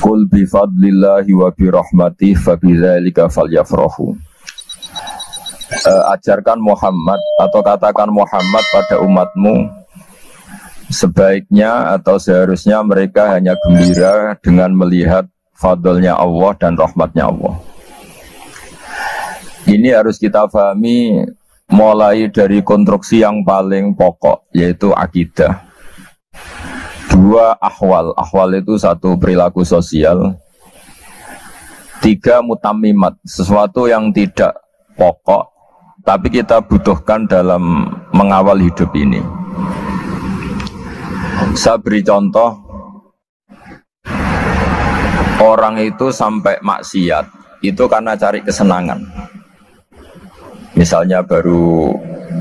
Qul bifadlillahi wa birahmatihi fabidzalika falyafrahu. Ajarkan Muhammad atau katakan Muhammad pada umatmu, sebaiknya atau seharusnya mereka hanya gembira dengan melihat fadlnya Allah dan rahmatnya Allah. Ini harus kita pahami mulai dari konstruksi yang paling pokok, yaitu akidah. Dua, ahwal. Ahwal itu satu, perilaku sosial. Tiga, mutammimat, sesuatu yang tidak pokok tapi kita butuhkan dalam mengawal hidup ini. Saya beri contoh, orang itu sampai maksiat itu karena cari kesenangan. Misalnya baru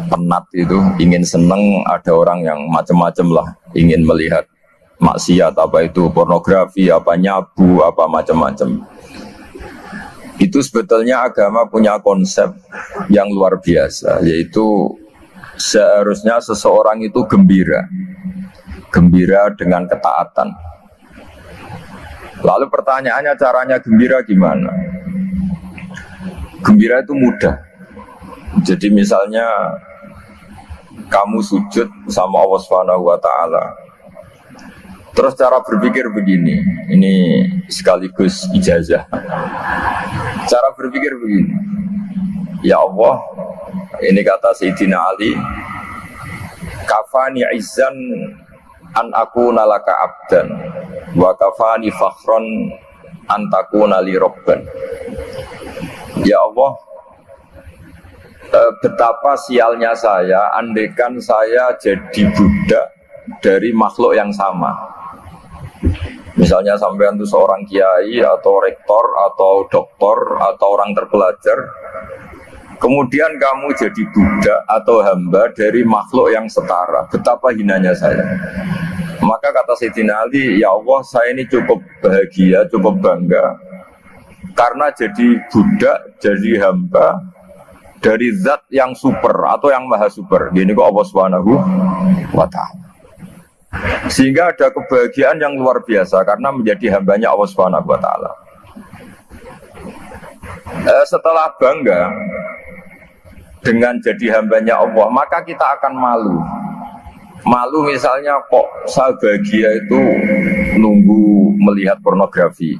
penat itu, ingin seneng, ada orang yang macam-macam lah, ingin melihat maksiat, apa itu pornografi, apa nyabu, apa macam-macam. Itu sebetulnya agama punya konsep yang luar biasa, yaitu seharusnya seseorang itu gembira dengan ketaatan. Lalu pertanyaannya, caranya gembira gimana? Gembira itu mudah. Jadi misalnya kamu sujud sama Allah Subhanahu wa taala. Terus cara berpikir begini, ini sekaligus ijazah. Cara berpikir begini, ya Allah, ini kata Sayyidina Ali, kafani izzan an akuna laka abdan wa kafani fakhron an takuna li robban. Ya Allah, betapa sialnya saya andaikan saya jadi budak dari makhluk yang sama. Misalnya sampean itu seorang kiai atau rektor atau doktor atau orang terpelajar, kemudian kamu jadi budak atau hamba dari makhluk yang setara, betapa hinanya saya. Maka kata Sayyidina Ali, ya Allah, saya ini cukup bahagia, cukup bangga karena jadi budak, jadi hamba dari zat yang super atau yang maha super. Gini kok Allah Subhanahu wa ta'ala. Sehingga ada kebahagiaan yang luar biasa karena menjadi hambanya Allah Subhanahu wa ta'ala. Setelah bangga dengan jadi hambanya Allah, maka kita akan malu. Malu misalnya, kok saya bahagia itu nunggu melihat pornografi,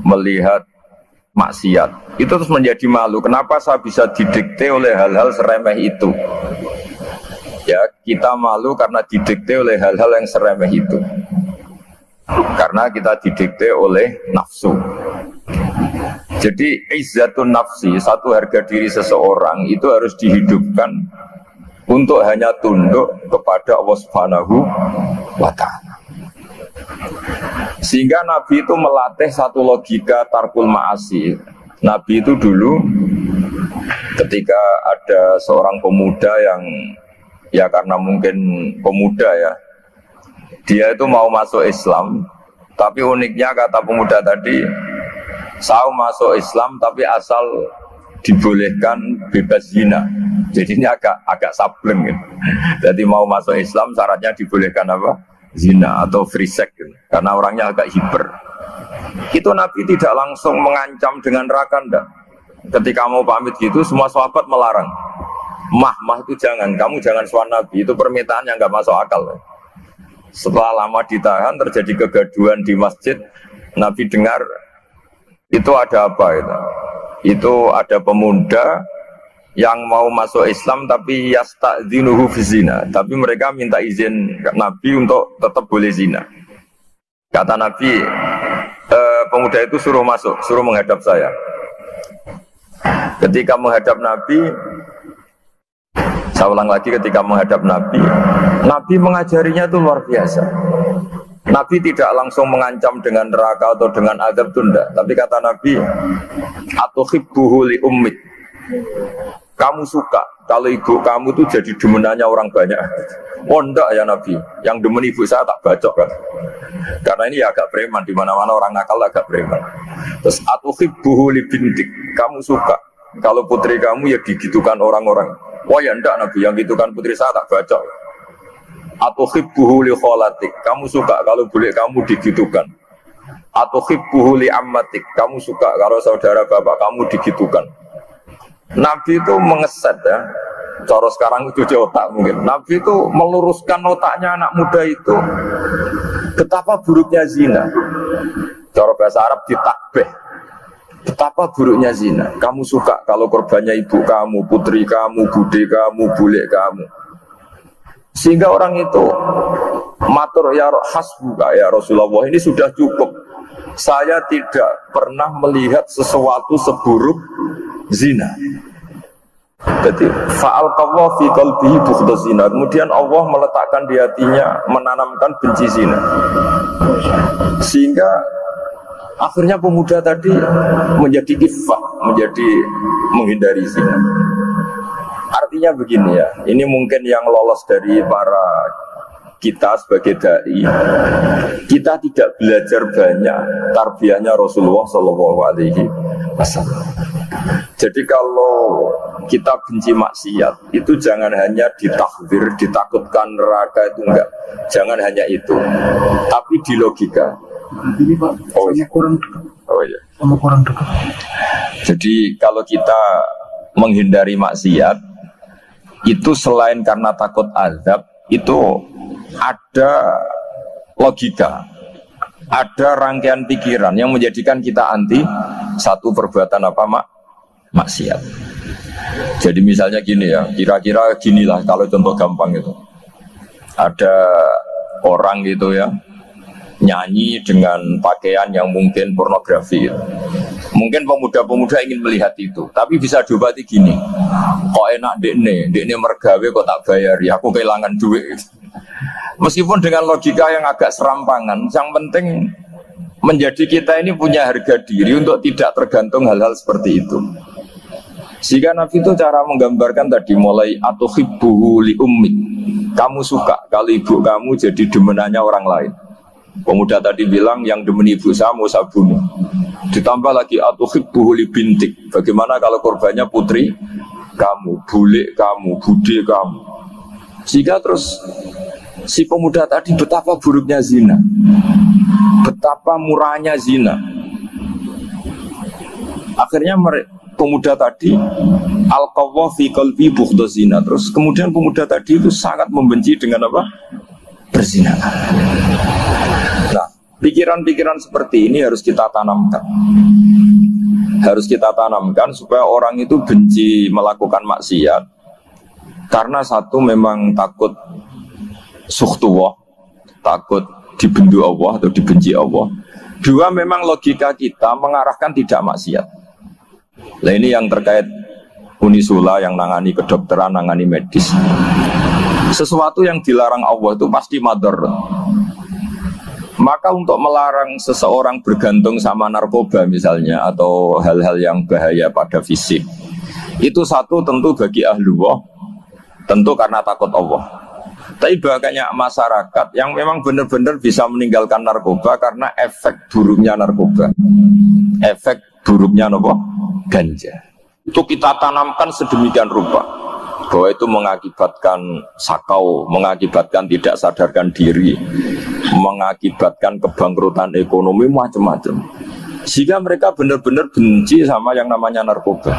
melihat maksiat. Itu terus menjadi malu. Kenapa saya bisa didikte oleh hal-hal seremeh itu? Ya, kita malu karena didikte oleh hal-hal yang seremeh itu. Karena kita didikte oleh nafsu. Jadi izzatun nafsi, satu harga diri seseorang itu harus dihidupkan untuk hanya tunduk kepada Allah Subhanahu wa ta'ala. Sehingga Nabi itu melatih satu logika tarkul ma'asi. Nabi itu dulu ketika ada seorang pemuda yang, ya karena mungkin pemuda ya, dia itu mau masuk Islam, tapi uniknya kata pemuda tadi, saya masuk Islam tapi asal dibolehkan bebas zina. Jadi ini agak sableng gitu. Jadi mau masuk Islam syaratnya dibolehkan apa? Zina atau free sex gitu. Karena orangnya agak hiper. Itu Nabi tidak langsung mengancam dengan neraka enggak. Ketika mau pamit gitu semua sahabat melarang. Mah itu jangan, kamu jangan suan Nabi, itu permintaan yang nggak masuk akal. Setelah lama ditahan, terjadi kegaduhan di masjid. Nabi dengar itu ada apa itu? Itu ada pemuda yang mau masuk Islam tapi yasta'dzinuhu fi zina, tapi mereka minta izin Nabi untuk tetap boleh zina. Kata Nabi, pemuda itu suruh masuk, suruh menghadap saya. Ketika menghadap Nabi, saya ulang lagi, ketika menghadap Nabi, Nabi mengajarinya itu luar biasa. Nabi tidak langsung mengancam dengan neraka atau dengan azab tunda, tapi kata Nabi, atuhibbuhu li ummik. Kamu suka kalau ibu kamu itu jadi demenannya orang banyak? Oh enggak ya Nabi, yang demen ibu saya tak bacok kan. Karena ini ya agak preman, di mana-mana orang nakal agak preman. Terus atuhibbuhu li bintik. Kamu suka kalau putri kamu ya digitukan orang-orang? Wah ya enggak Nabi, yang gitukan putri saya tak bacok. Atuhibbuhu li kholatik. Kamu suka kalau boleh kamu digitukan? atau hibbuhu li ammatik, kamu suka kalau saudara bapak kamu digitukan. Nabi itu mengeset ya, cara sekarang itu di otak mungkin. Nabi itu meluruskan otaknya anak muda itu betapa buruknya zina. Cara bahasa Arab ditakbih. Betapa buruknya zina. Kamu suka kalau korbannya ibu kamu, putri kamu, bude kamu, bule kamu. Sehingga orang itu matur ya hasbuka ya Rasulullah, ini sudah cukup. Saya tidak pernah melihat sesuatu seburuk zina. Jadi fa'alqallahu fi qalbihi bughdha zina. Kemudian Allah meletakkan di hatinya, menanamkan benci zina. Sehingga akhirnya pemuda tadi menjadi iffah, menjadi menghindari zina. Artinya begini ya, ini mungkin yang lolos dari para kita sebagai dai, kita tidak belajar banyak tarbiyahnya Rasulullah Shallallahu Alaihi Wasallam. Jadi kalau kita benci maksiat, itu jangan hanya ditahdzir, ditakutkan neraka, itu enggak. Jangan hanya itu, tapi di logika. Ini Pak, sama kurang dekat. Oh iya. Sama kurang dekat. Jadi kalau kita menghindari maksiat, itu selain karena takut azab, itu ada logika, ada rangkaian pikiran yang menjadikan kita anti satu perbuatan apa maksiat. Jadi misalnya gini ya, kira-kira ginilah kalau contoh gampang itu. Ada orang gitu ya, nyanyi dengan pakaian yang mungkin pornografi. Mungkin pemuda-pemuda ingin melihat itu, tapi bisa diobati gini. Kok enak dekne mergawe kok tak bayari, aku kehilangan duit. Meskipun dengan logika yang agak serampangan, yang penting menjadi kita ini punya harga diri untuk tidak tergantung hal-hal seperti itu. Sehingga Nabi itu cara menggambarkan tadi mulai atau hibbuhu li ummik. Kamu suka kalau ibu kamu jadi demenannya orang lain. Pemuda tadi bilang yang demen ibu saya mau saya bunuh. Ditambah lagi atuhibbuhu li bintik. Bagaimana kalau korbannya putri kamu, bule kamu, bude kamu. Sehingga terus si pemuda tadi betapa buruknya zina, betapa murahnya zina. Akhirnya pemuda tadi alqawwa fi qalbi bughdha zina. Terus kemudian pemuda tadi itu sangat membenci dengan apa? Perzinahan. Nah, pikiran-pikiran seperti ini harus kita tanamkan. Harus kita tanamkan supaya orang itu benci melakukan maksiat. Karena satu memang takut sukhtuwah, takut dibendu Allah atau dibenci Allah. Dua memang logika kita mengarahkan tidak maksiat. Nah ini yang terkait Unisula yang nangani kedokteran, nangani medis. Sesuatu yang dilarang Allah itu pasti madhar. Maka untuk melarang seseorang bergantung sama narkoba misalnya atau hal-hal yang bahaya pada fisik, itu satu tentu bagi ahlullah, tentu karena takut Allah. Tapi banyak masyarakat yang memang benar-benar bisa meninggalkan narkoba karena efek buruknya narkoba, efek buruknya ganja. Itu kita tanamkan sedemikian rupa bahwa itu mengakibatkan sakau, mengakibatkan tidak sadarkan diri, mengakibatkan kebangkrutan ekonomi macam-macam. Sehingga mereka benar-benar benci sama yang namanya narkoba.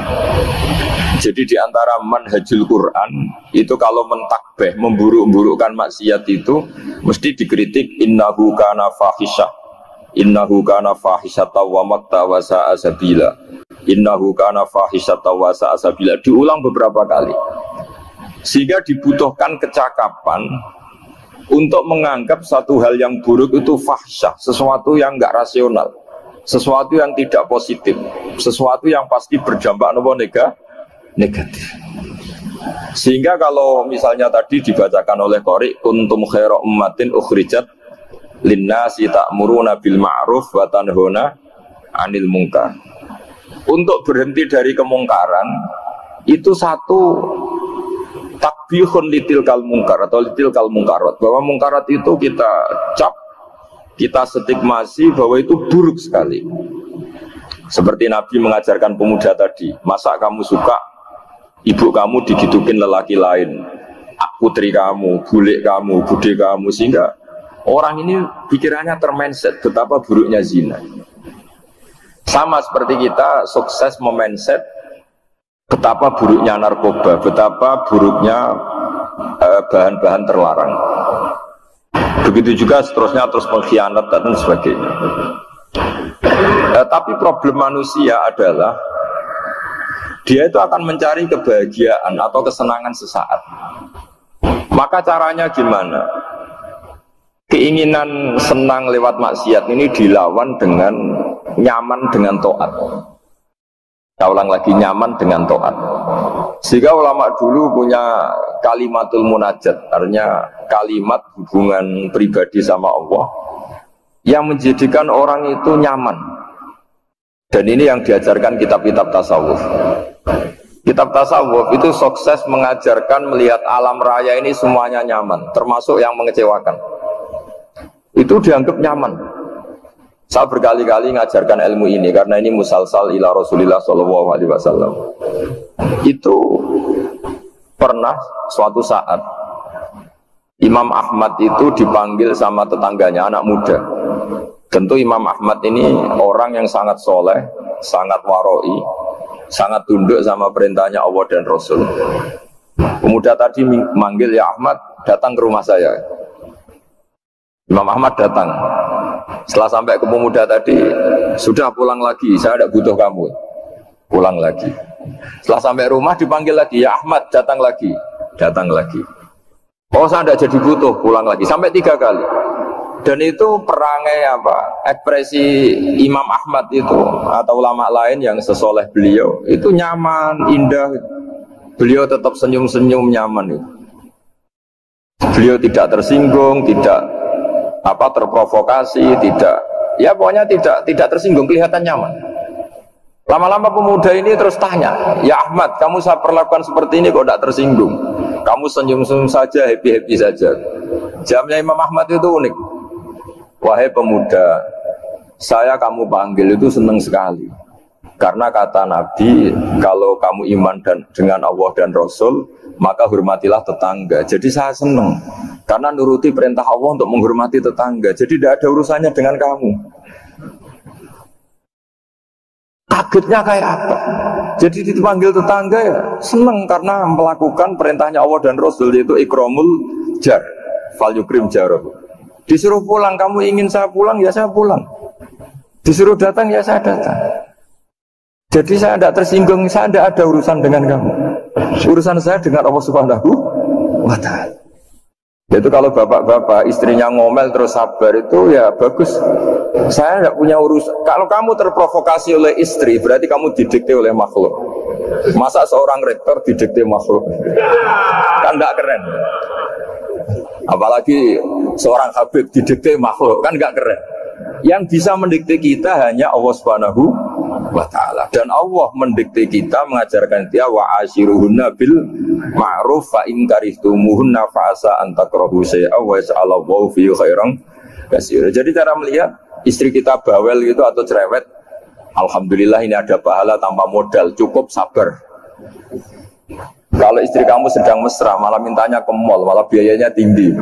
Jadi di antara manhajul Quran itu kalau mentakbih, memburuk-burukkan maksiat itu mesti dikritik innahu kana fahisyah, innahu kana fahisyata wa makta wa sa'a sabila, innahu kana fahisyata wa sa'a sabila, diulang beberapa kali. Sehingga dibutuhkan kecakapan untuk menganggap satu hal yang buruk itu fahsyah, sesuatu yang enggak rasional, sesuatu yang tidak positif, sesuatu yang pasti berdampak negatif. Sehingga kalau misalnya tadi dibacakan oleh Qori kuntum khaira ummatin ukhrijat linnasi ta'muruna bil ma'ruf wa tanhauna 'anil munkar. Untuk berhenti dari kemungkaran itu satu takbihun litilkal mungkar atau litilkal mungkarat, bahwa mungkarat itu kita cap, kita stigmasi bahwa itu buruk sekali. Seperti Nabi mengajarkan pemuda tadi, masa kamu suka ibu kamu digitukin lelaki lain, putri kamu, bule kamu, bude kamu, sehingga Orang ini pikirannya termindset betapa buruknya zina. Sama seperti kita sukses memindset betapa buruknya narkoba, betapa buruknya bahan-bahan terlarang. Begitu juga seterusnya, terus pengkhianat dan sebagainya. Tapi problem manusia adalah dia itu akan mencari kebahagiaan atau kesenangan sesaat. Maka caranya gimana? Keinginan senang lewat maksiat ini dilawan dengan nyaman dengan taat. Saya ulang lagi, nyaman dengan taat. Sehingga ulama dulu punya kalimatul munajat, artinya kalimat hubungan pribadi sama Allah yang menjadikan orang itu nyaman. Dan ini yang diajarkan kitab-kitab tasawuf. Kitab tasawuf itu sukses mengajarkan melihat alam raya ini semuanya nyaman, termasuk yang mengecewakan. Itu dianggap nyaman. Saya berkali-kali mengajarkan ilmu ini karena ini musalsal ila Rasulillah sallallahu alaihi wasallam. Itu pernah suatu saat Imam Ahmad itu dipanggil sama tetangganya, anak muda. Tentu Imam Ahmad ini orang yang sangat soleh, sangat waroi, sangat tunduk sama perintahnya Allah dan Rasul. Pemuda tadi manggil, ya Ahmad, datang ke rumah saya. Imam Ahmad datang. Setelah sampai ke pemuda tadi, sudah pulang lagi, saya tidak butuh kamu. Pulang lagi. Setelah sampai rumah dipanggil lagi, ya Ahmad, datang lagi. Datang lagi. Oh, saya tidak jadi butuh, pulang lagi. Sampai 3 kali. Dan itu perangai apa? Ekspresi Imam Ahmad itu atau ulama lain yang sesoleh beliau itu nyaman, indah. Beliau tetap senyum-senyum nyaman itu. Beliau tidak tersinggung, tidak terprovokasi, tidak, ya pokoknya tidak tersinggung, kelihatan nyaman. Lama-lama pemuda ini terus tanya, ya Ahmad, kamu saya perlakukan seperti ini kok tidak tersinggung? Kamu senyum-senyum saja, happy-happy saja. Jawabnya Imam Ahmad itu unik. Wahai pemuda, saya kamu panggil itu senang sekali. Karena kata Nabi, kalau kamu iman dengan Allah dan Rasul, maka hormatilah tetangga. Jadi saya senang karena nuruti perintah Allah untuk menghormati tetangga. Jadi tidak ada urusannya dengan kamu. Kagetnya kayak apa? Jadi dipanggil tetangga ya senang karena melakukan perintahnya Allah dan Rasul, yaitu ikramul jar, fal yukrim jarahu. Disuruh pulang, kamu ingin saya pulang, ya saya pulang. Disuruh datang, ya saya datang. Jadi saya tidak tersinggung, saya tidak ada urusan dengan kamu. Urusan saya dengan Allah Subhanahu wa ta'ala. Itu kalau bapak-bapak istrinya ngomel terus sabar itu ya bagus. Saya tidak punya urusan. Kalau kamu terprovokasi oleh istri, berarti kamu didikte oleh makhluk. Masa seorang rektor didikte makhluk? Kan tidak keren. Apalagi seorang Habib didikte makhluk, kan nggak keren. Yang bisa mendikte kita hanya Allah Subhanahu wa ta'ala. Dan Allah mendikte kita, mengajarkan dia wa ashiruhunna bil ma'ruf fa in karihtumuhunna fa asa an takrahu shay'an wa yaj'alallahu fi khairan katsira. Jadi cara melihat istri kita bawel gitu atau cerewet, alhamdulillah ini ada pahala tanpa modal, cukup sabar. Kalau istri kamu sedang mesra, malah mintanya ke mall, malah biayanya tinggi.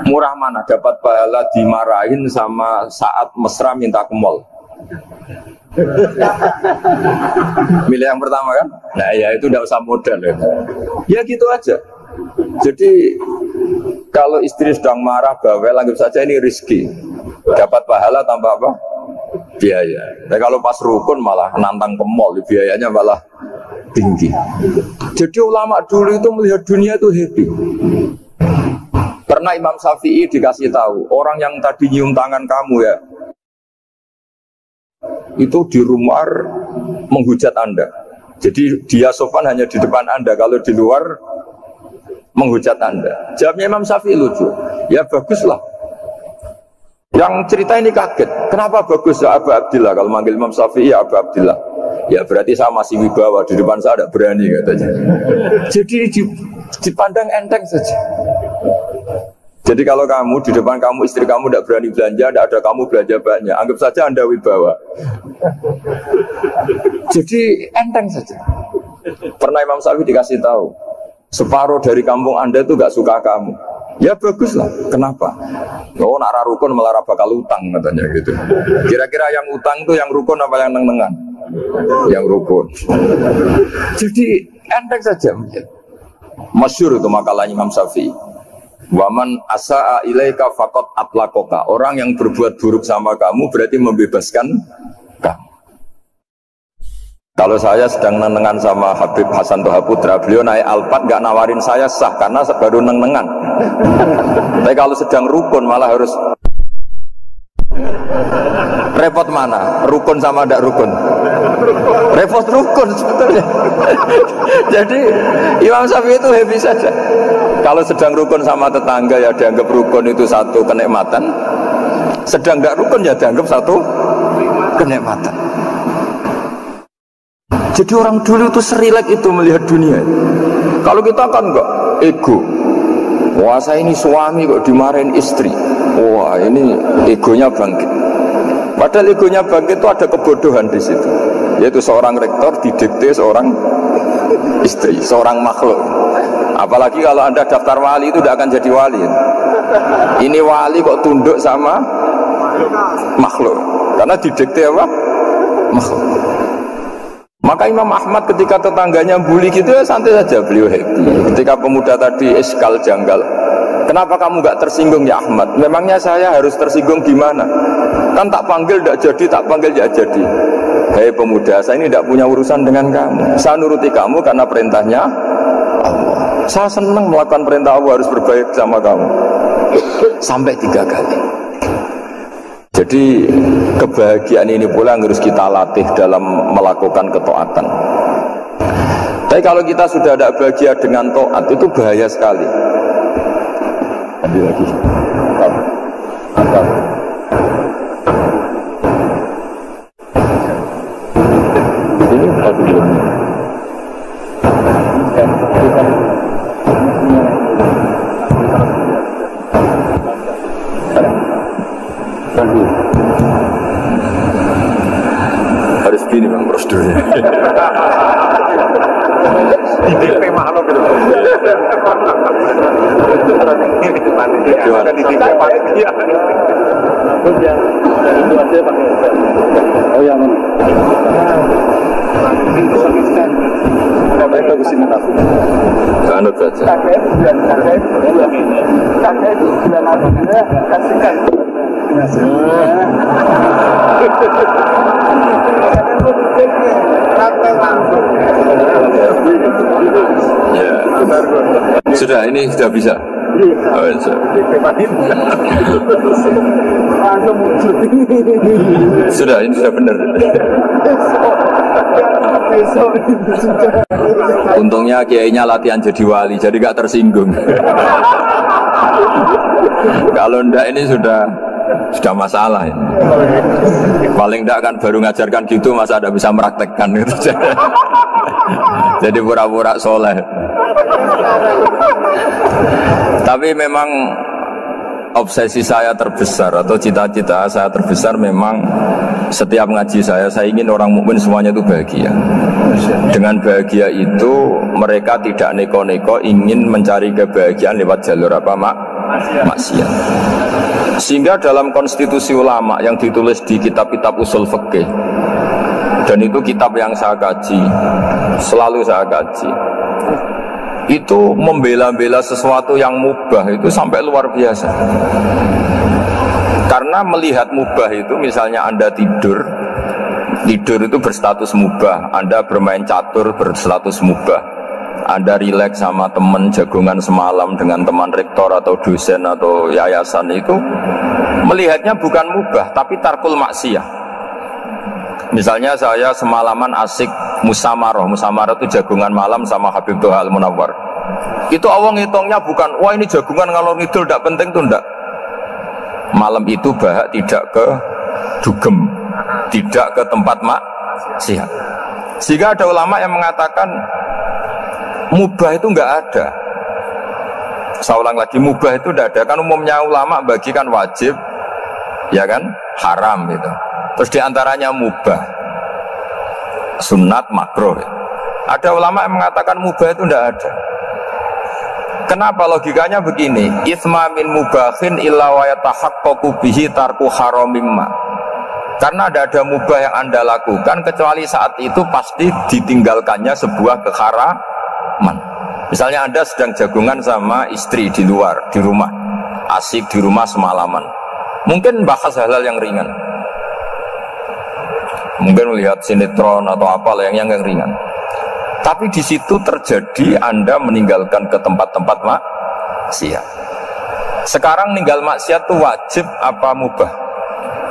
Murah mana dapat pahala dimarahin sama saat mesra minta ke mall? Milih yang pertama kan? Nah ya itu tidak usah modal ya. Ya gitu aja. Jadi kalau istri sedang marah, bawel, anggap saja ini rezeki. Dapat pahala tanpa apa? Biaya. Nah kalau pas rukun malah nantang ke mall, biayanya malah tinggi. Jadi ulama dulu itu melihat dunia itu happy. Karena Imam Syafi'i dikasih tahu, orang yang tadi nyium tangan kamu ya, itu di rumah menghujat Anda. Jadi dia sopan hanya di depan Anda, kalau di luar menghujat Anda. Jawabnya Imam Syafi'i lucu. Ya baguslah. Yang cerita ini kaget. Kenapa bagus ya Abu Abdillah? Kalau manggil Imam Syafi'i ya Abu Abdillah. Ya berarti saya masih wibawa, di depan saya tidak berani katanya. Jadi dipandang enteng saja. Jadi kalau kamu di depan kamu istri kamu tidak berani belanja, tidak ada kamu belanja banyak, anggap saja Anda wibawa. Jadi enteng saja. Pernah Imam Syafi'i dikasih tahu, separuh dari kampung Anda itu gak suka kamu. Ya bagus lah. Kenapa? Oh nak rukun malah bakal utang katanya gitu. Kira-kira yang utang itu yang rukun apa yang neng-nengan? Yang rukun. Jadi enteng saja. Masyhur itu makalah Imam Syafi'i. Waman asa'a ilaika faqad atlaqaka. Orang yang berbuat buruk sama kamu berarti membebaskan kamu. Kalau saya sedang nenengan sama Habib Hasan Toha Putra, beliau naik Alphard nggak nawarin saya sah karena baru nenengan. Tapi kalau sedang rukun malah harus repot mana? Rukun sama tidak rukun? Repot rukun sebetulnya. Jadi Imam Syafi'i itu happy saja. Kalau sedang rukun sama tetangga ya dianggap rukun itu satu kenikmatan. Sedang tidak rukun ya dianggap satu kenikmatan. Jadi orang dulu itu serilek itu melihat dunia. Kalau kita kan enggak ego. Wah saya ini suami kok dimarahin istri. Wah ini egonya bangkit. Padahal egonya bangkit itu ada kebodohan di situ. Yaitu seorang rektor didikte seorang istri, seorang makhluk. Apalagi kalau anda daftar wali itu tidak akan jadi wali. Ini wali kok tunduk sama makhluk. Karena didikte apa? Makhluk. Maka Imam Ahmad ketika tetangganya bully gitu ya santai saja, beliau happy. Ketika pemuda tadi eskal janggal, kenapa kamu gak tersinggung ya Ahmad? Memangnya saya harus tersinggung gimana? Kan tak panggil tidak jadi, tak panggil tidak jadi. Hei pemuda, saya ini tidak punya urusan dengan kamu. Saya nuruti kamu karena perintahnya Allah. Saya senang melakukan perintah Allah, harus berbaik sama kamu. Sampai 3 kali. Jadi kebahagiaan ini pula yang harus kita latih dalam melakukan ketaatan. Tapi kalau kita sudah tidak bahagia dengan taat itu bahaya sekali. Ambil lagi. Ini satu belum. Harus gini bang prosedurnya. Di DP makhluk itu. Gimana di DP panitia? Itu aja pakai. Oh yang ini. Mereka ke sini takut. Anut saja. Kakek itu bulan apa? Kasihkan. Ya, sudah ini sudah bisa. Oh, sudah ini sudah benar. Untungnya kiainya latihan jadi wali, jadi gak tersinggung. Kalau ndak ini sudah masalah ini. Paling ndak kan baru ngajarkan gitu masa ada bisa meraktekkan gitu. Jadi pura-pura soleh. Tapi memang obsesi saya terbesar atau cita-cita saya terbesar memang setiap ngaji saya ingin orang mukmin semuanya itu bahagia. Dengan bahagia itu mereka tidak neko-neko ingin mencari kebahagiaan lewat jalur apa maksiat. Sehingga dalam konstitusi ulama yang ditulis di kitab-kitab usul fikih, dan itu kitab yang saya kaji, selalu saya kaji, itu membela-bela sesuatu yang mubah itu sampai luar biasa. Karena melihat mubah itu, misalnya Anda tidur itu berstatus mubah, Anda bermain catur berstatus mubah, Anda rileks sama teman jagongan semalam dengan teman rektor atau dosen atau yayasan, itu melihatnya bukan mubah tapi tarkul maksiyah. Misalnya saya semalaman asik musamaroh itu jagungan malam sama Habib Toha Al-Munawwar. Itu Allah ngitungnya bukan, wah ini jagungan ngalor ngidul tidak penting, itu tidak. Malam itu bahak tidak ke dugem, tidak ke tempat maksiat. Sehingga ada ulama yang mengatakan mubah itu enggak ada. Saya ulang lagi, mubah itu tidak ada. Kan umumnya ulama bagikan wajib, ya kan, haram gitu. Terus diantaranya mubah, sunat, makruh. Ada ulama yang mengatakan mubah itu tidak ada. Kenapa logikanya begini? Itsma min mubahin illa wa yatahaqqaqu bihi tarku haramimma. Karena ada mubah yang Anda lakukan kecuali saat itu pasti ditinggalkannya sebuah keharaman. Misalnya Anda sedang jagungan sama istri di luar, di rumah, asik di rumah semalaman. Mungkin bahas hal-hal yang ringan. Mungkin melihat sinetron atau apa yang ringan. Tapi di situ terjadi Anda meninggalkan ke tempat-tempat maksiat. Sekarang ninggal maksiat itu wajib apa mubah?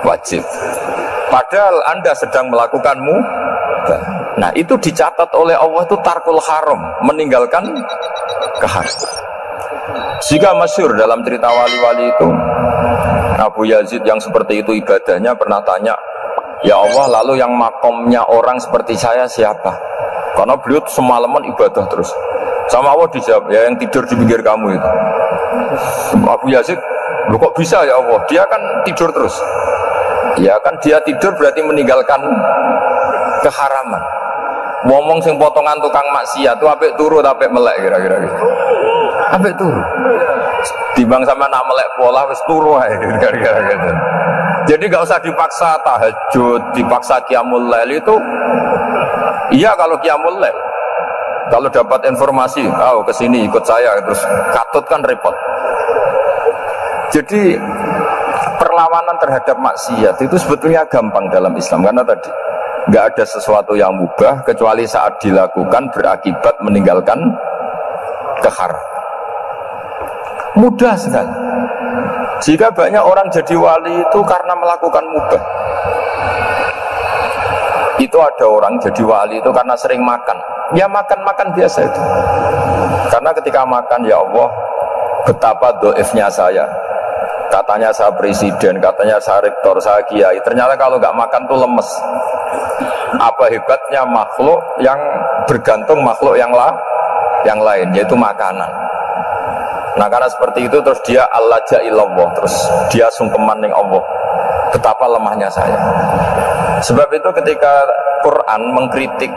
Wajib. Padahal Anda sedang melakukan mubah. Nah itu dicatat oleh Allah itu tarkul haram, meninggalkan keharam. Jika masyhur dalam cerita wali-wali itu, Abu Yazid yang seperti itu ibadahnya pernah tanya, ya Allah, lalu yang makomnya orang seperti saya siapa? Karena beliau semalaman ibadah terus. Sama Allah dijawab, ya yang tidur di pinggir kamu itu. Abu Yazid, lu kok bisa ya Allah? Dia kan tidur terus. Ya kan dia tidur berarti meninggalkan keharaman. Ngomong sing potongan tukang maksiat itu apik turu apik melek kira-kira gitu. Apik turu. Timbang sama nak melek pola wis turu ae kira-kira gitu. Jadi gak usah dipaksa tahajud, dipaksa qiyamul lail itu. Iya kalau qiyamul lail. Kalau dapat informasi, kesini ikut saya, terus katut kan repot. Jadi perlawanan terhadap maksiat itu sebetulnya gampang dalam Islam karena tadi nggak ada sesuatu yang mubah kecuali saat dilakukan berakibat meninggalkan keharaman. Mudah sekali. Jika banyak orang jadi wali itu karena melakukan mubah. Itu ada orang jadi wali itu karena sering makan. Ya makan-makan biasa itu. Karena ketika makan, ya Allah, betapa doifnya saya. Katanya saya presiden, katanya saya rektor, saya kiai. Ternyata kalau nggak makan tuh lemes. Apa hebatnya makhluk yang bergantung makhluk yang lain, yaitu makanan. Nah karena seperti itu terus dia al-laja ilallah, terus dia sungkeman ning Allah. Betapa lemahnya saya. Sebab itu ketika Quran mengkritik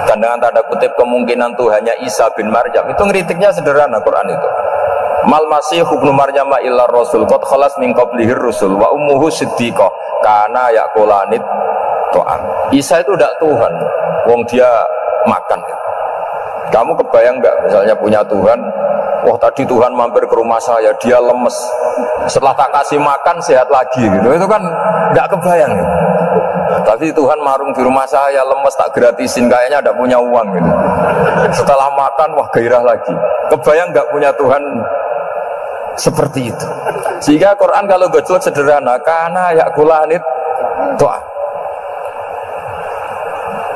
dan dengan tanda kutip kemungkinan Tuhannya Isa bin Maryam, itu ngeritiknya sederhana Quran itu. Mal masih ibnu Maryam illa rasul qad khalas min qablihi rusul wa ummuhu siddiqah kana yaqulanit ta'am. Isa itu tidak Tuhan, wong dia makan. Kamu kebayang enggak misalnya punya Tuhan, wah tadi Tuhan mampir ke rumah saya, dia lemes. Setelah tak kasih makan sehat lagi gitu. Itu kan enggak kebayang. Gitu. Tapi Tuhan marung di rumah saya, lemes tak gratisin, kayaknya tidak punya uang gitu. Setelah makan wah gairah lagi. Kebayang enggak punya Tuhan seperti itu. Sehingga Quran kalau gojlok sederhana, karena yakulanit doa.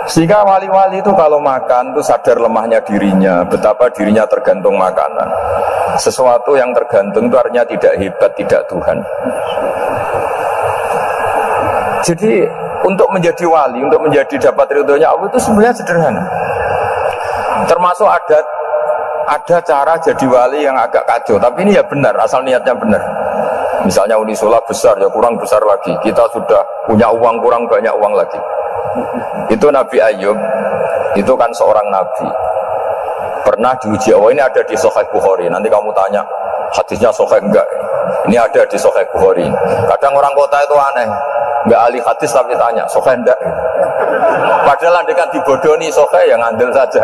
Sehingga wali-wali itu kalau makan itu sadar lemahnya dirinya, betapa dirinya tergantung makanan. Sesuatu yang tergantung itu artinya tidak hebat, tidak Tuhan. Jadi untuk menjadi wali, untuk menjadi dapat ridhonya Allah itu sebenarnya sederhana. Termasuk ada cara jadi wali yang agak kacau, tapi ini ya benar, asal niatnya benar. Misalnya Unisula besar, ya kurang besar lagi. Kita sudah punya uang, kurang banyak uang lagi. Itu Nabi Ayub, itu kan seorang nabi. Pernah diuji Allah, ini ada di Sahih Bukhari. Nanti kamu tanya, hadisnya Sahih enggak? Ini ada di Sahih Bukhari. Kadang orang kota itu aneh, enggak ahli hadis tapi tanya, Sahih enggak? Padahal andekan dibodoni Sahih, yang ngandel saja.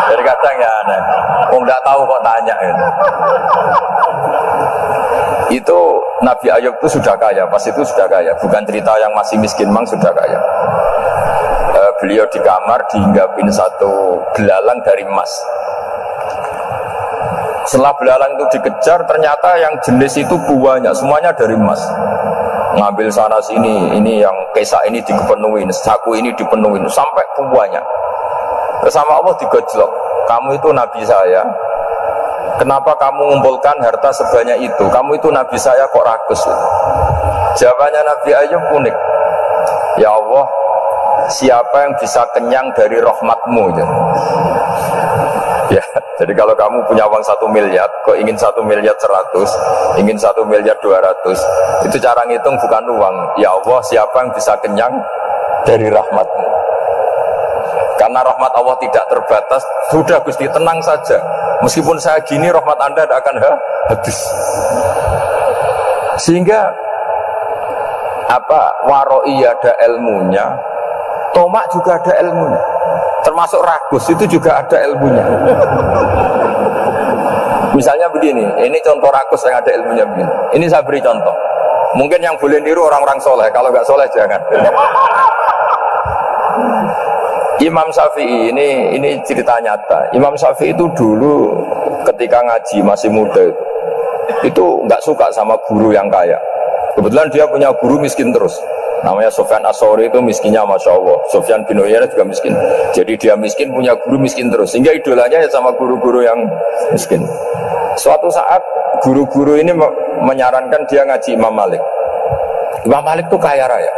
Jadi kadang ya aneh, enggak tahu kok tanya. Itu Nabi Ayub itu sudah kaya, pas itu sudah kaya. Bukan cerita yang masih miskin, memang sudah kaya. Beliau di kamar dihinggapin satu belalang dari emas. Setelah belalang itu dikejar, ternyata yang jenis itu buahnya semuanya dari emas. Ngambil sana sini, ini yang kesak ini dipenuhin, saku ini dipenuhin, sampai buahnya. Bersama Allah digojlok, kamu itu nabi saya. Kenapa kamu mengumpulkan harta sebanyak itu? Kamu itu nabi saya kok rakus? Jawabannya Nabi Ayub unik. Ya Allah, siapa yang bisa kenyang dari rahmatmu? Ya, jadi kalau kamu punya uang 1 miliar, kok ingin 1 miliar 100, ingin 1 miliar 200, itu cara ngitung bukan uang. Ya Allah, siapa yang bisa kenyang dari rahmatmu? Karena rahmat Allah tidak terbatas. Sudah Gusti, tenang saja. Meskipun saya gini, rahmat Anda tidak akan habis. Sehingga waroi ada ilmunya, tomak juga ada ilmunya. Termasuk ragus itu juga ada ilmunya. Misalnya begini, ini contoh ragus yang ada ilmunya begini. Ini saya beri contoh. Mungkin yang boleh niru orang-orang soleh, kalau nggak soleh jangan. Imam Syafi'i ini cerita nyata. Imam Syafi'i itu dulu ketika ngaji masih muda itu nggak suka sama guru yang kaya. Kebetulan dia punya guru miskin terus. Namanya Sufyan As-Tsauri, itu miskinnya Masya Allah. Sufyan bin Uyainah juga miskin. Jadi dia miskin, punya guru miskin terus. Sehingga idolanya ya sama guru-guru yang miskin. Suatu saat guru-guru ini menyarankan dia ngaji Imam Malik. Imam Malik itu kaya raya.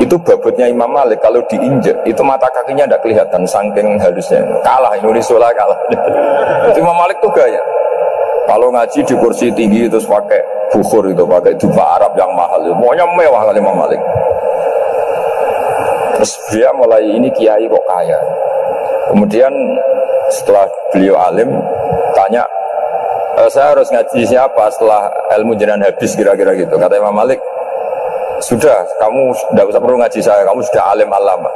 Itu babutnya Imam Malik kalau diinjek itu mata kakinya tidak kelihatan saking halusnya. Kalah Indonesia kalah. Itu Imam Malik tuh gaya. Kalau ngaji di kursi tinggi terus pakai bukhur itu, pakai jubah Arab yang mahal itu. Pokoknya mewah kali Imam Malik. Terus dia mulai ini kiai kok kaya. Kemudian setelah beliau alim tanya, saya harus ngaji siapa setelah ilmu jenengan habis kira-kira gitu. Kata Imam Malik, sudah, kamu tidak usah perlu ngaji saya, kamu sudah alim alama.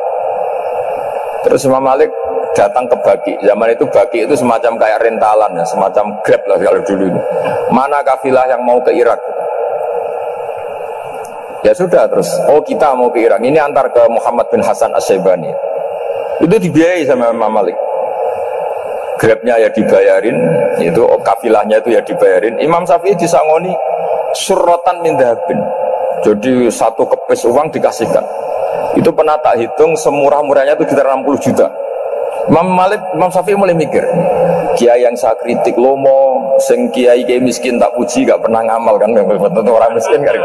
Terus Imam Malik datang ke Baki. Zaman itu Baki itu semacam kayak rentalan ya, semacam Grab lah kalau dulu. Mana kafilah yang mau ke Irak? Ya sudah, terus kita mau ke Irak. Ini antar ke Muhammad bin Hasan As-Syaibani. Itu dibiayai sama Imam Malik. Grabnya ya dibayarin, itu kafilahnya itu ya dibayarin. Imam Syafi'i disangoni surrotan min dhahabin. Jadi satu kepes uang dikasihkan. Itu pernah tak hitung semurah-murahnya itu sekitar 60 juta. Imam Syafi'i mulai mikir, kiai yang saya kritik lomo, sing kiai miskin tak puji, gak pernah ngamal kan, tentu orang miskin kan.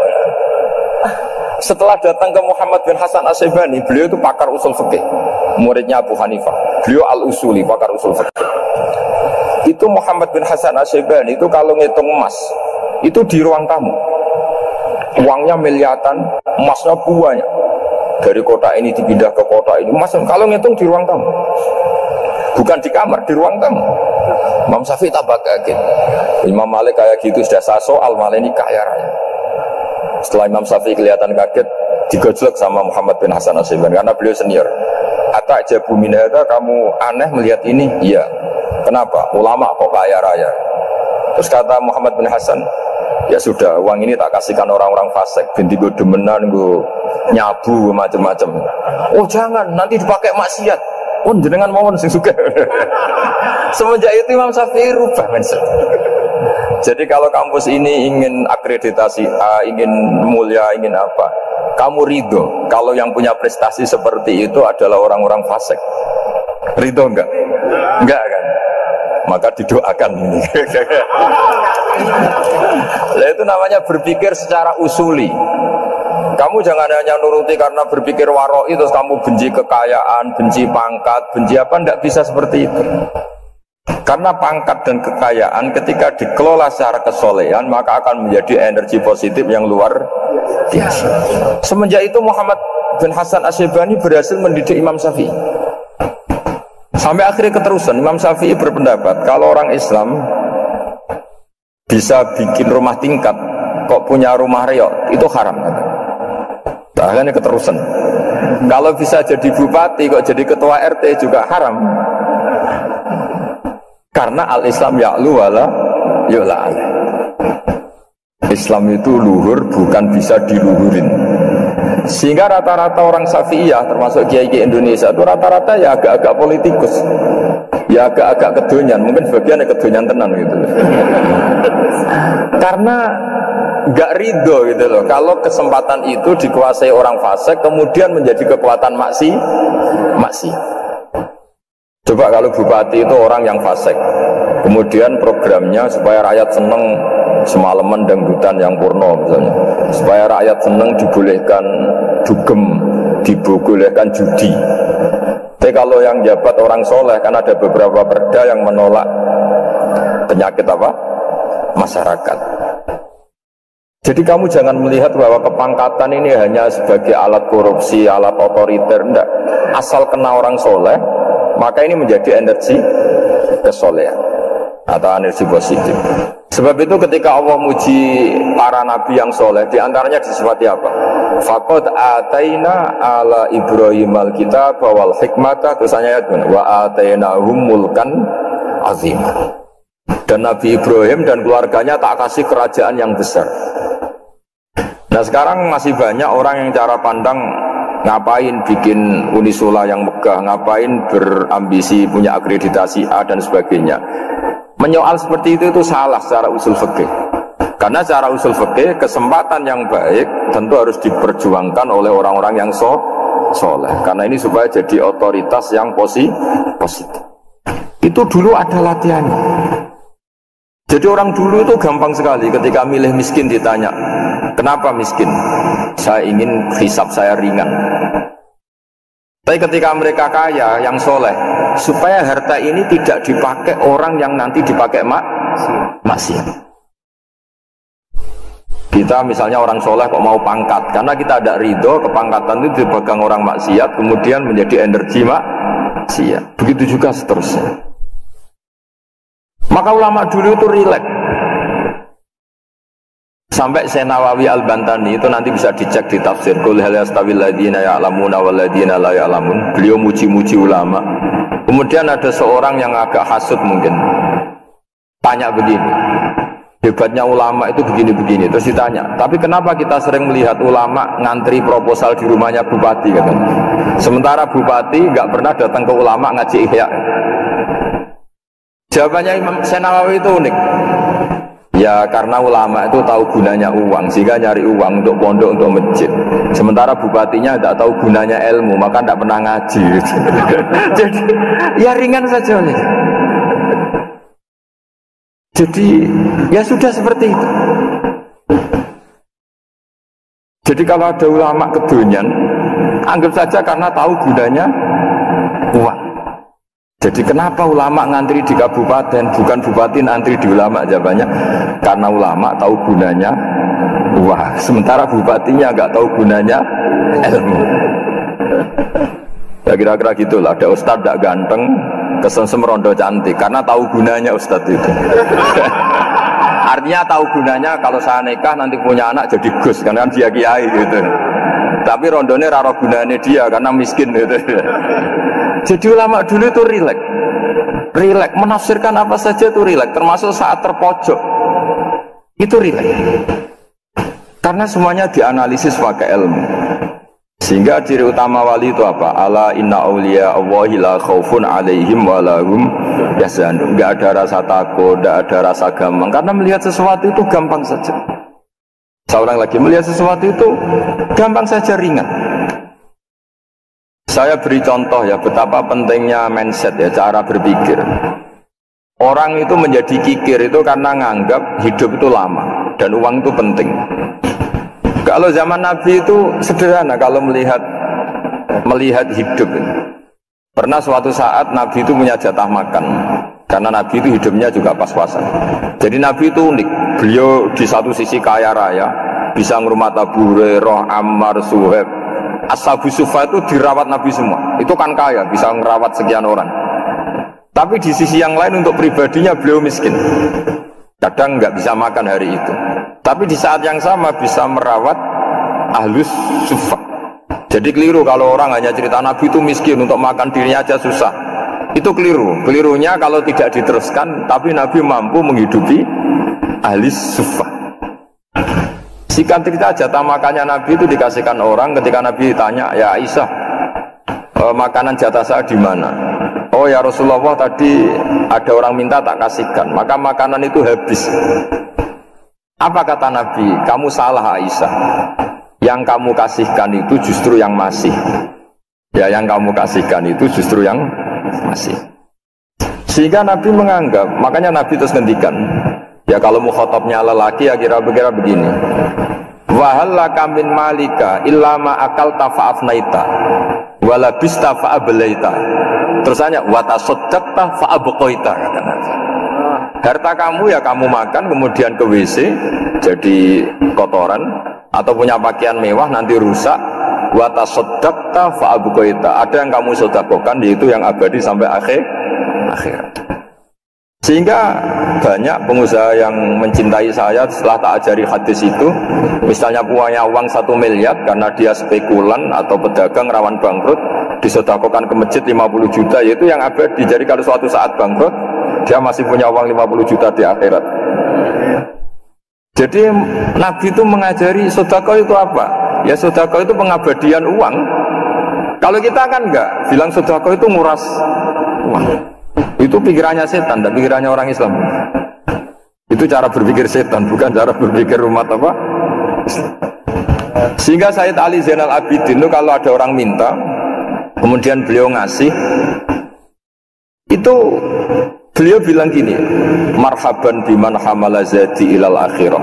Setelah datang ke Muhammad bin Hasan As-Syaibani, beliau itu pakar usul fikih, muridnya Abu Hanifah. Beliau al-usuli, pakar usul fikih. Itu Muhammad bin Hasan As-Syaibani itu kalau ngitung emas, itu di ruang tamu. Uangnya miliatan, emasnya banyak. Dari kota ini dipindah ke kota ini. Emas kalau ngitung di ruang tamu. Bukan di kamar, di ruang tamu. Imam Syafi'i tambah kaget. Imam Malik kayak gitu sudah saya soal, malah ini kaya raya. Setelah Imam Syafi'i kelihatan kaget, digojlok sama Muhammad bin Hasan As-Syaibani karena beliau senior. Atajabu min hadza, kamu aneh melihat ini? Iya. Kenapa? Ulama kok kaya raya. Terus kata Muhammad bin Hasan, ya sudah, uang ini tak kasihkan orang-orang fasik, binti gue demenan, gue nyabu, macam-macam. Oh jangan, nanti dipakai maksiat. Oh jenengan mohon sing suka. Semenjak itu Imam Syafi'i rubah mindset. Jadi kalau kampus ini ingin akreditasi A, ingin mulia, ingin apa, kamu ridho kalau yang punya prestasi seperti itu adalah orang-orang fasik. Ridho enggak? Enggak kan? Maka didoakan ini. Nah, itu namanya berpikir secara usuli. Kamu jangan hanya nuruti karena berpikir waroi terus kamu benci kekayaan, benci pangkat, benci apa, tidak bisa seperti itu. Karena pangkat dan kekayaan ketika dikelola secara kesolehan maka akan menjadi energi positif yang luar biasa. Semenjak itu Muhammad bin Hasan As-Syaibani berhasil mendidik Imam Syafi'i. Sampai akhirnya keterusan Imam Syafi'i berpendapat kalau orang Islam bisa bikin rumah tingkat kok punya rumah reok itu haram. Akhirnya keterusan. Kalau bisa jadi bupati kok jadi ketua RT juga haram. Karena al-Islam ya'lu wala yu'la. Islam itu luhur bukan bisa diluhurin. Sehingga rata-rata orang Syafi'iyah termasuk kiai-kiai Indonesia itu rata-rata ya agak-agak politikus. Ya agak-agak kedonyan, mungkin sebagian kedonyan tenan gitu. Karena nggak ridho gitu loh. Kalau kesempatan itu dikuasai orang fasik kemudian menjadi kekuatan maksi. Coba kalau bupati itu orang yang fasik, kemudian programnya supaya rakyat seneng semalaman dangdutan yang purno misalnya, supaya rakyat seneng dibolehkan dugem, dibolehkan judi. Tapi kalau yang jabat orang soleh kan ada beberapa perda yang menolak penyakit apa? Masyarakat. Jadi kamu jangan melihat bahwa kepangkatan ini hanya sebagai alat korupsi, alat otoriter, enggak. Asal kena orang soleh, maka ini menjadi energi kesolehan atau energi positif. Sebab itu ketika Allah muji para nabi yang soleh, diantaranya disifati apa? Faqad ataina ala Ibrahim al-kitab wal hikmata, terusannya ayat wa atainahum mulkan azim. Dan Nabi Ibrahim dan keluarganya tak kasih kerajaan yang besar. Nah sekarang masih banyak orang yang cara pandang ngapain bikin Unisula yang megah, ngapain berambisi punya akreditasi A dan sebagainya. Menyoal seperti itu salah secara usul fikih. Karena secara usul fikih kesempatan yang baik tentu harus diperjuangkan oleh orang-orang yang soleh. Karena ini supaya jadi otoritas yang positif. Itu dulu ada latihannya. Jadi orang dulu itu gampang sekali ketika milih miskin ditanya, kenapa miskin? Saya ingin hisab saya ringan. Tapi ketika mereka kaya, yang soleh, supaya harta ini tidak dipakai orang yang nanti dipakai maksiat. Kita misalnya orang soleh kok mau pangkat, karena kita ada ridho, kepangkatan itu dipegang orang maksiat, kemudian menjadi energi maksiat. Begitu juga seterusnya. Maka ulama dulu itu rileks. Sampai Nawawi Al-Bantani itu nanti bisa dicek di tafsir Qul hal yastawil ladzina ya'lamuna wal ladzina la ya'lamun. Beliau muji-muji ulama. Kemudian ada seorang yang agak hasud mungkin tanya begini, hebatnya ulama itu begini-begini. Terus ditanya, tapi kenapa kita sering melihat ulama ngantri proposal di rumahnya bupati katanya. Sementara bupati nggak pernah datang ke ulama ngaji ihya. Jawabannya Imam Nawawi itu unik. Ya karena ulama itu tahu gunanya uang, sehingga nyari uang untuk pondok, untuk masjid. Sementara bupatinya tidak tahu gunanya ilmu, maka tidak pernah ngaji. Jadi ya ringan saja nih. Jadi ya sudah seperti itu. Jadi kalau ada ulama kedonyan, anggap saja karena tahu gunanya uang. Jadi kenapa ulama ngantri di kabupaten, bukan bupati ngantri di ulama? Jawabannya karena ulama tahu gunanya uang, sementara bupatinya nggak tahu gunanya ilmu. Ya kira-kira gitulah. Ada ustadz tidak ganteng, kesensem rondo cantik, karena tahu gunanya ustadz itu. Artinya tahu gunanya kalau saya nikah nanti punya anak jadi gus, karena dia kiai gitu. Tapi rondone raro gunanya dia karena miskin gitu. Jadi ulama dulu itu rileks, menafsirkan apa saja itu rileks, termasuk saat terpojok itu rileks. Karena semuanya dianalisis pakai ilmu. Sehingga ciri utama wali itu apa? Ala inna awliya Allahi la khawfun alaihim wa lahum yahzanun. Enggak ada rasa takut, enggak ada rasa gampang. Karena melihat sesuatu itu gampang saja. Seorang lagi melihat sesuatu itu gampang saja, ringan. Saya beri contoh ya betapa pentingnya mindset ya, cara berpikir. Orang itu menjadi kikir itu karena nganggap hidup itu lama dan uang itu penting. Kalau zaman Nabi itu sederhana kalau melihat hidup. Pernah suatu saat Nabi itu punya jatah makan, karena Nabi itu hidupnya juga pas-pasan. Jadi Nabi itu unik. Beliau di satu sisi kaya raya, bisa ngurmat Abu Hurairah, Ammar, Suhaib. Ashabu Sufa itu dirawat Nabi semua. Itu kan kaya, bisa merawat sekian orang. Tapi di sisi yang lain untuk pribadinya beliau miskin. Kadang nggak bisa makan hari itu. Tapi di saat yang sama bisa merawat Ahlus Sufa. Jadi keliru kalau orang hanya cerita Nabi itu miskin, untuk makan dirinya aja susah. Itu keliru. Kelirunya kalau tidak diteruskan, tapi Nabi mampu menghidupi Ahlus Sufa. Singkat cerita, jatah makannya Nabi itu dikasihkan orang ketika Nabi ditanya, ya Aisyah, makanan jatah saya di mana? Oh ya Rasulullah, tadi ada orang minta tak kasihkan, maka makanan itu habis. Apa kata Nabi? Kamu salah Aisyah. Yang kamu kasihkan itu justru yang masih. Ya yang kamu kasihkan itu justru yang masih. Sehingga Nabi menganggap, makanya Nabi terus ngendikan. Ya kalau mukhatabnya lelaki ya kira-kira begini. Wahal laka min malika illa ma akalta fa'afnaita wala bista fa'ablaita. Terusannya wa tasaddaqta fa'abqaita. Harta kamu ya kamu makan kemudian ke WC jadi kotoran, atau punya pakaian mewah nanti rusak. Wa tasaddaqta fa'abqaita. Ada yang kamu sedekahkan yaitu yang abadi sampai akhir. Sehingga banyak pengusaha yang mencintai saya setelah tak ajari hadis itu, misalnya punya uang 1 miliar karena dia spekulan atau pedagang rawan bangkrut, disedekahkan ke masjid 50 juta, yaitu yang abadi. Jadi kalau suatu saat bangkrut, dia masih punya uang 50 juta di akhirat. Jadi Nabi itu mengajari sedekah itu apa? Ya sedekah itu pengabadian uang. Kalau kita kan enggak, bilang sedekah itu nguras uang. Itu pikirannya setan dan pikirannya orang Islam. Itu cara berpikir setan, bukan cara berpikir umat apa? Sehingga Sayyid Ali Zainal Abidin itu kalau ada orang minta, kemudian beliau ngasih, itu beliau bilang gini, marhaban biman hamala zadi ilal akhirah.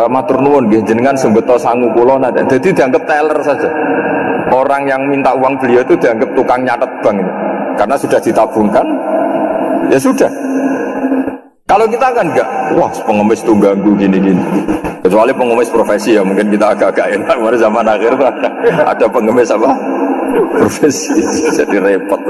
Matur nuwun nggih jenengan sembeto sangu kula nate. Jadi dianggap teller saja. Orang yang minta uang beliau itu dianggap tukang nyatet bank ini. Karena sudah ditabungkan, ya sudah. Kalau kita kan enggak, wah pengemis tuh ganggu gini-gini. Kecuali pengemis profesi ya mungkin kita agak-agak enak. Mari zaman akhir tuh ada pengemis apa? Profesi, jadi repot.